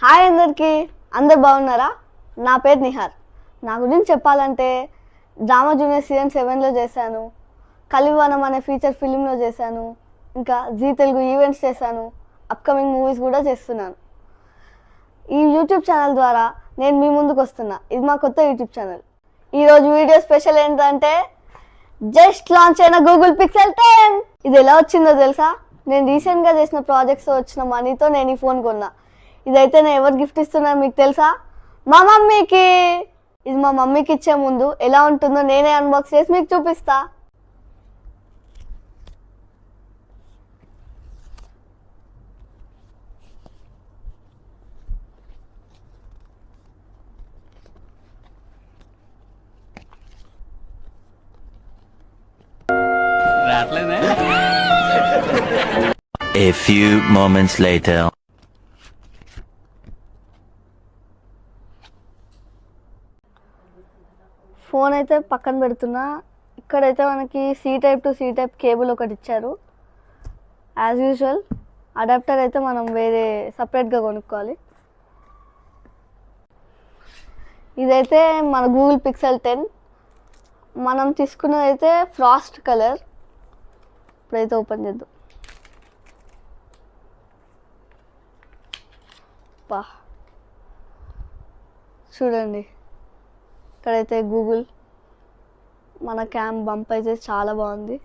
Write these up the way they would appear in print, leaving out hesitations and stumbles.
Hi అందరికీ, అందరు బాగున్నారా? నా పేరు నిహార్. నా గురించి చెప్పాలంటే డ్రామా జూనియర్ సీజన్ 7లో చేశాను, కలివనం అనే ఫీచర్ ఫిలింలో చేశాను, ఇంకా జీ తెలుగు ఈవెంట్స్ చేశాను, అప్కమింగ్ మూవీస్ కూడా చేస్తున్నాను. ఈ యూట్యూబ్ ఛానల్ ద్వారా నేను మీ ముందుకు వస్తున్నా. ఇది మా కొత్త యూట్యూబ్ ఛానల్. ఈరోజు వీడియో స్పెషల్ ఏంటంటే జస్ట్ లాంచ్ అయిన గూగుల్ పిక్సెల్ 10. ఇది ఎలా వచ్చిందో తెలుసా? నేను రీసెంట్గా చేసిన ప్రాజెక్ట్స్ వచ్చిన మనీతో నేను ఈ ఫోన్ కొన్నా. ఇదైతే నేను ఎవరు గిఫ్ట్ ఇస్తున్నాను మీకు తెలుసా? మా మమ్మీకి. ఇది మా మమ్మీకి ఇచ్చే ముందు ఎలా ఉంటుందో నేనే అన్బాక్స్ చేసి మీకు చూపిస్తా. A few moments later. Phone అయితే పక్కన పెడుతున్నా. ఇక్కడైతే మనకి C type to C type cable ఒకటి ఇచ్చారు. యాజ్ యూజువల్ అడాప్టర్ అయితే మనం వేరే సపరేట్గా కొనుక్కోవాలి. ఇదైతే మన గూగుల్ పిక్సెల్ 10. మనం తీసుకున్నది అయితే ఫ్రాస్ట్ కలర్. ఇప్పుడైతే ఓపెన్ చేద్దాం. చూడండి, ఇక్కడైతే గూగుల్ మన క్యామ్ బంప్ అయితే చాలా బాగుంది,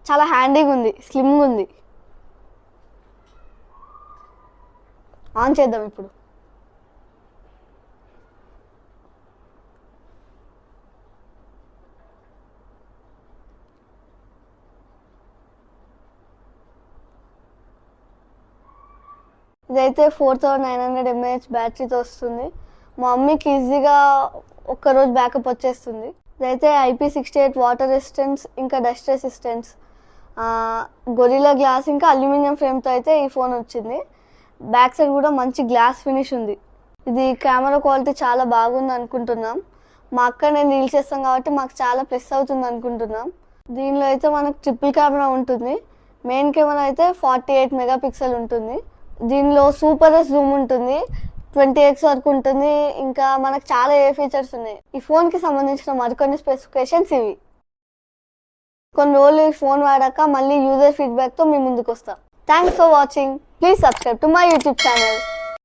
చాలా హ్యాండీగా ఉంది, స్లిమ్గా ఉంది. ఆన్ చేద్దాం ఇప్పుడు. ఇదైతే 4900 mAh బ్యాటరీతో వస్తుంది. మా మమ్మీకి ఈజీగా ఒక్కరోజు బ్యాకప్ వచ్చేస్తుంది. ఇదైతే IP68 వాటర్ రెసిస్టెన్స్, ఇంకా డస్ట్ రెసిస్టెన్స్, గొరిల్లా గ్లాస్, ఇంకా అల్యూమినియం ఫ్రేమ్తో అయితే ఈ ఫోన్ వచ్చింది. బ్యాక్ సైడ్ కూడా మంచి గ్లాస్ ఫినిష్ ఉంది. ఇది కెమెరా క్వాలిటీ చాలా బాగుంది అనుకుంటున్నాం. మా అక్క నేను రీల్స్ చేస్తాం కాబట్టి మాకు చాలా ప్లస్ అవుతుంది అనుకుంటున్నాం. దీనిలో అయితే మనకు ట్రిపుల్ కెమెరా ఉంటుంది. మెయిన్ కెమెరా అయితే 48 మెగాపిక్సెల్ ఉంటుంది. దీనిలో సూపర్ జూమ్ ఉంటుంది, 20x వరకు ఉంటుంది. ఇంకా మనకు చాలా ఫీచర్స్ ఉన్నాయి. ఈ ఫోన్కి సంబంధించిన మరికొన్ని స్పెసిఫికేషన్స్ ఇవి. కొన్ని రోజులు ఈ ఫోన్ వాడాక మళ్ళీ యూజర్ ఫీడ్బ్యాక్తో మీ ముందుకు వస్తాం. Thanks for watching. Please subscribe to my YouTube channel.